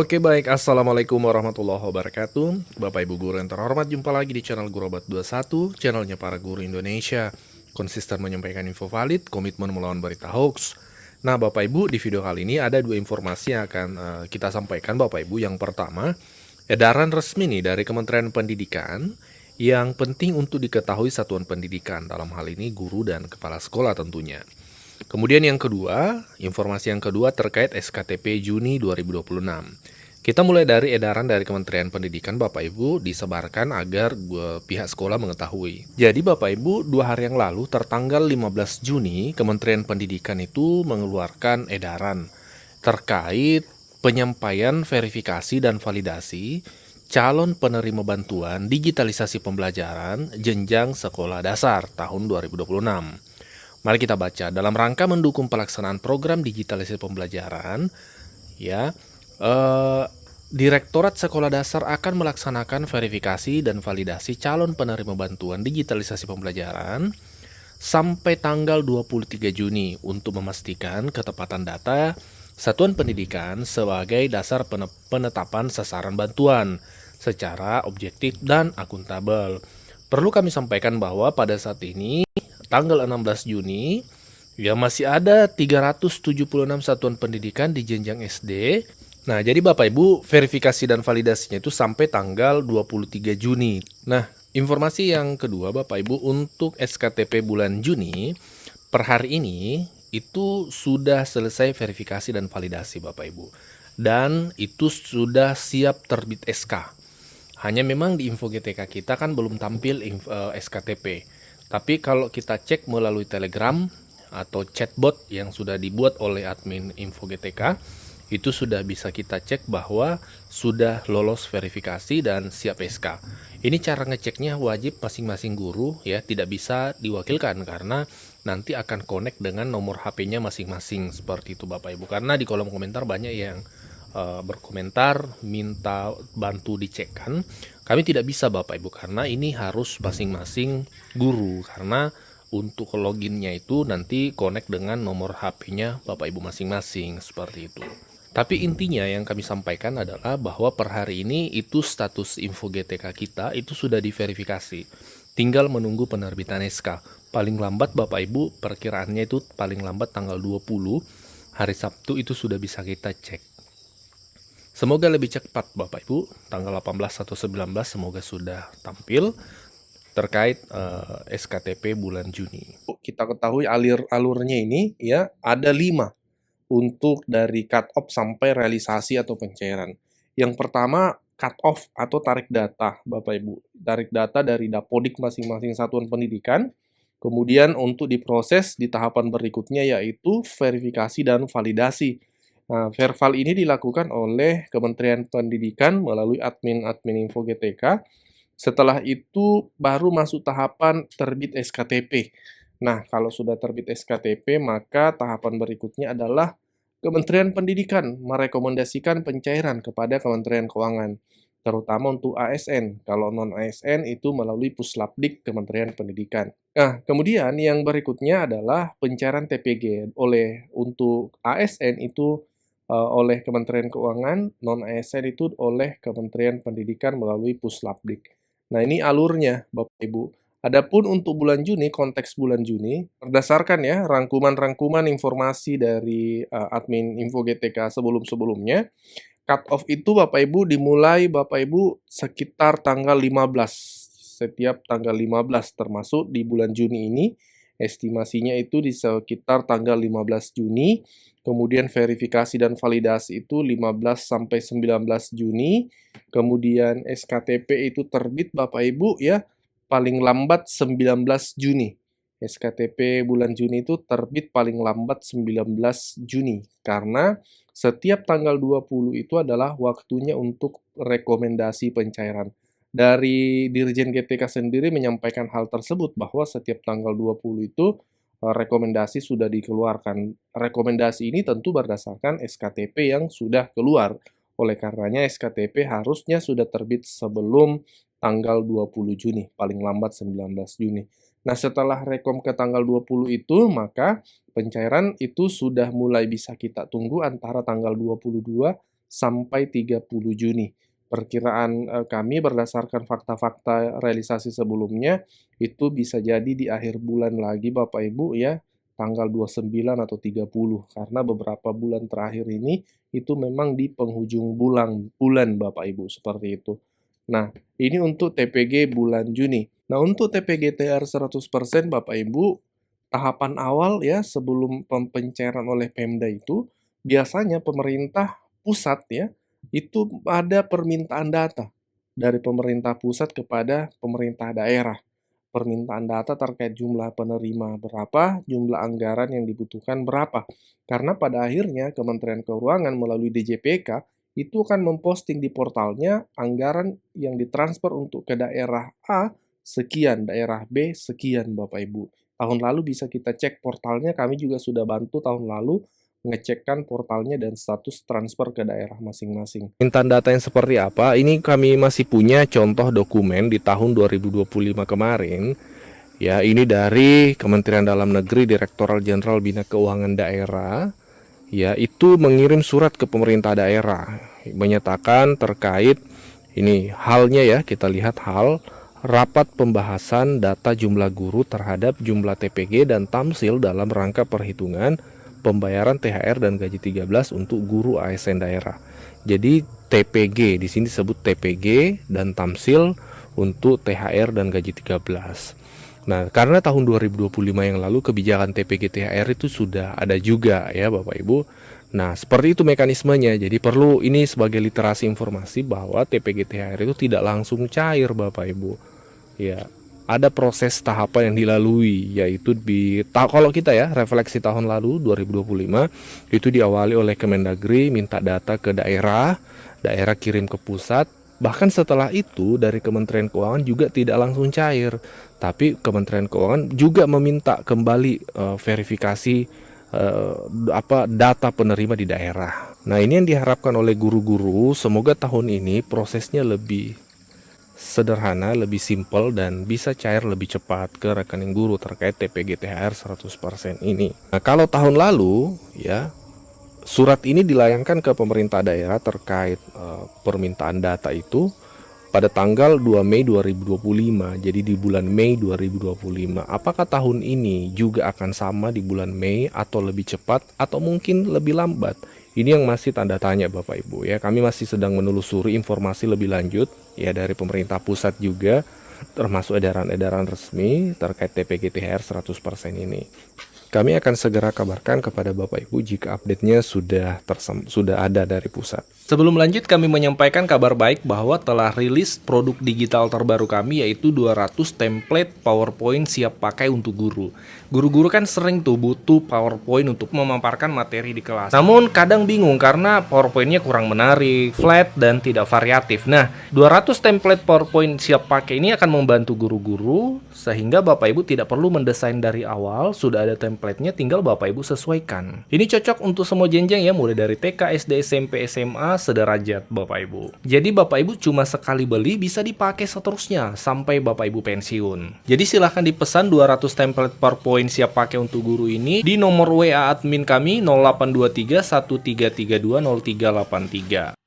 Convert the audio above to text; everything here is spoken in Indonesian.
Oke baik, Assalamualaikum warahmatullahi wabarakatuh. Bapak Ibu guru yang terhormat, jumpa lagi di channel Gurobat 21, channelnya para guru Indonesia. Konsisten menyampaikan info valid, komitmen melawan berita hoax. Nah Bapak Ibu, di video kali ini ada dua informasi yang akan kita sampaikan Bapak Ibu. Yang pertama, edaran resmi nih dari Kementerian Pendidikan yang penting untuk diketahui satuan pendidikan, dalam hal ini guru dan kepala sekolah tentunya. Kemudian yang kedua, informasi yang kedua terkait SKTP Juni 2026. Kita mulai dari edaran dari Kementerian Pendidikan Bapak Ibu disebarkan agar pihak sekolah mengetahui. Jadi Bapak Ibu, 2 hari yang lalu tertanggal 15 Juni, Kementerian Pendidikan itu mengeluarkan edaran terkait penyampaian verifikasi dan validasi calon penerima bantuan digitalisasi pembelajaran jenjang sekolah dasar tahun 2026. Mari kita baca. Dalam rangka mendukung pelaksanaan program digitalisasi pembelajaran, ya, Direktorat Sekolah Dasar akan melaksanakan verifikasi dan validasi calon penerima bantuan digitalisasi pembelajaran sampai tanggal 23 Juni untuk memastikan ketepatan data satuan pendidikan sebagai dasar penetapan sasaran bantuan secara objektif dan akuntabel. Perlu kami sampaikan bahwa pada saat ini tanggal 16 Juni, ya masih ada 376 satuan pendidikan di jenjang SD. Nah, jadi Bapak Ibu, verifikasi dan validasinya itu sampai tanggal 23 Juni. Nah, informasi yang kedua Bapak Ibu, untuk SKTP bulan Juni, per hari ini itu sudah selesai verifikasi dan validasi Bapak Ibu. Dan itu sudah siap terbit SK. Hanya memang di info GTK kita kan belum tampil SKTP. Tapi kalau kita cek melalui Telegram atau chatbot yang sudah dibuat oleh admin info GTK, itu sudah bisa kita cek bahwa sudah lolos verifikasi dan siap SK. Ini cara ngeceknya wajib masing-masing guru ya, tidak bisa diwakilkan karena nanti akan connect dengan nomor HP-nya masing-masing seperti itu Bapak Ibu. Karena di kolom komentar banyak yang berkomentar minta bantu dicekkan. Kami tidak bisa Bapak Ibu karena ini harus masing-masing guru, karena untuk loginnya itu nanti connect dengan nomor HP-nya Bapak Ibu masing-masing seperti itu. Tapi intinya yang kami sampaikan adalah bahwa per hari ini itu status info GTK kita itu sudah diverifikasi. Tinggal menunggu penerbitan SK. Paling lambat Bapak Ibu, perkiraannya itu paling lambat tanggal 20 hari Sabtu itu sudah bisa kita cek. Semoga lebih cepat Bapak Ibu, tanggal 18 atau 19 semoga sudah tampil terkait SKTP bulan Juni. Kita ketahui alurnya ini ya ada 5 untuk dari cut off sampai realisasi atau pencairan. Yang pertama cut off atau tarik data Bapak Ibu. Tarik data dari Dapodik masing-masing satuan pendidikan. Kemudian untuk diproses di tahapan berikutnya yaitu verifikasi dan validasi. Nah, verval ini dilakukan oleh Kementerian Pendidikan melalui admin info GTK. Setelah itu baru masuk tahapan terbit SKTP. Nah, kalau sudah terbit SKTP, maka tahapan berikutnya adalah Kementerian Pendidikan merekomendasikan pencairan kepada Kementerian Keuangan, terutama untuk ASN. Kalau non-ASN itu melalui Puslapdik Kementerian Pendidikan. Nah, kemudian yang berikutnya adalah pencairan TPG. Untuk ASN itu oleh Kementerian Keuangan, non-ASN itu oleh Kementerian Pendidikan melalui Puslapdik. Nah, ini alurnya, Bapak Ibu. Adapun untuk bulan Juni, konteks bulan Juni, berdasarkan ya rangkuman-rangkuman informasi dari admin info GTK sebelum-sebelumnya, cut off itu Bapak Ibu dimulai Bapak Ibu sekitar tanggal 15. Setiap tanggal 15 termasuk di bulan Juni ini, estimasinya itu di sekitar tanggal 15 Juni. Kemudian verifikasi dan validasi itu 15 sampai 19 Juni. Kemudian SKTP itu terbit Bapak Ibu ya paling lambat 19 Juni. SKTP bulan Juni itu terbit paling lambat 19 Juni karena setiap tanggal 20 itu adalah waktunya untuk rekomendasi pencairan. Dari Dirjen GTK sendiri menyampaikan hal tersebut bahwa setiap tanggal 20 itu rekomendasi sudah dikeluarkan. Rekomendasi ini tentu berdasarkan SKTP yang sudah keluar. Oleh karenanya SKTP harusnya sudah terbit sebelum tanggal 20 Juni, paling lambat 19 Juni. Nah, setelah rekom ke tanggal 20 itu, maka pencairan itu sudah mulai bisa kita tunggu antara tanggal 22 sampai 30 Juni. Perkiraan kami berdasarkan fakta-fakta realisasi sebelumnya, itu bisa jadi di akhir bulan lagi Bapak Ibu ya, tanggal 29 atau 30, karena beberapa bulan terakhir ini itu memang di penghujung bulan Bapak Ibu, seperti itu. Nah, ini untuk TPG bulan Juni. Nah, untuk TPG THR 100% Bapak Ibu, tahapan awal ya sebelum pencairan oleh Pemda itu, biasanya pemerintah pusat ya, itu ada permintaan data dari pemerintah pusat kepada pemerintah daerah. Permintaan data terkait jumlah penerima berapa, jumlah anggaran yang dibutuhkan berapa. Karena pada akhirnya Kementerian Keuangan melalui DJPK itu akan memposting di portalnya anggaran yang ditransfer untuk ke daerah A sekian, daerah B sekian Bapak Ibu. Tahun lalu bisa kita cek portalnya, kami juga sudah bantu tahun lalu ngecekkan portalnya dan status transfer ke daerah masing-masing. Permintaan data yang seperti apa? Ini kami masih punya contoh dokumen di tahun 2025 kemarin. Ya, ini dari Kementerian Dalam Negeri Direktorat Jenderal Bina Keuangan Daerah. Ya, itu mengirim surat ke pemerintah daerah menyatakan terkait ini halnya ya, kita lihat hal rapat pembahasan data jumlah guru terhadap jumlah TPG dan tamsil dalam rangka perhitungan pembayaran THR dan gaji 13 untuk guru ASN daerah. Jadi TPG di sini disebut TPG dan tamsil untuk THR dan gaji 13. Nah, karena tahun 2025 yang lalu kebijakan TPG THR itu sudah ada juga ya Bapak Ibu. Nah, seperti itu mekanismenya. Jadi perlu ini sebagai literasi informasi bahwa TPG THR itu tidak langsung cair Bapak Ibu. Ya, ada proses tahapan yang dilalui, yaitu kalau kita ya refleksi tahun lalu 2025 itu diawali oleh Kemendagri minta data ke daerah, daerah kirim ke pusat. Bahkan setelah itu dari Kementerian Keuangan juga tidak langsung cair, tapi Kementerian Keuangan juga meminta kembali verifikasi data penerima di daerah. Nah, ini yang diharapkan oleh guru-guru, semoga tahun ini prosesnya lebih sederhana, lebih simpel, dan bisa cair lebih cepat ke rekening guru terkait TPG THR 100% ini. Nah, kalau tahun lalu ya surat ini dilayangkan ke pemerintah daerah terkait permintaan data itu pada tanggal 2 Mei 2025. Jadi di bulan Mei 2025. Apakah tahun ini juga akan sama di bulan Mei atau lebih cepat atau mungkin lebih lambat? Ini yang masih tanda tanya Bapak Ibu ya. Kami masih sedang menelusuri informasi lebih lanjut ya dari pemerintah pusat juga, termasuk edaran-edaran resmi terkait TPG THR 100% ini. Kami akan segera kabarkan kepada Bapak Ibu jika update-nya sudah ada dari pusat. Sebelum lanjut, kami menyampaikan kabar baik bahwa telah rilis produk digital terbaru kami, yaitu 200 template PowerPoint siap pakai untuk guru. Guru-guru kan sering tuh butuh PowerPoint untuk memaparkan materi di kelas. Namun kadang bingung karena PowerPoint-nya kurang menarik, flat, dan tidak variatif. Nah, 200 template PowerPoint siap pakai ini akan membantu guru-guru sehingga Bapak Ibu tidak perlu mendesain dari awal, sudah ada template-nya, tinggal Bapak Ibu sesuaikan. Ini cocok untuk semua jenjang ya, mulai dari TK, SD, SMP, SMA, sederajat Bapak Ibu. Jadi Bapak Ibu cuma sekali beli bisa dipakai seterusnya sampai Bapak Ibu pensiun. Jadi silahkan dipesan 200 template PowerPoint siap pakai untuk guru ini di nomor WA admin kami 0823 1332 0383.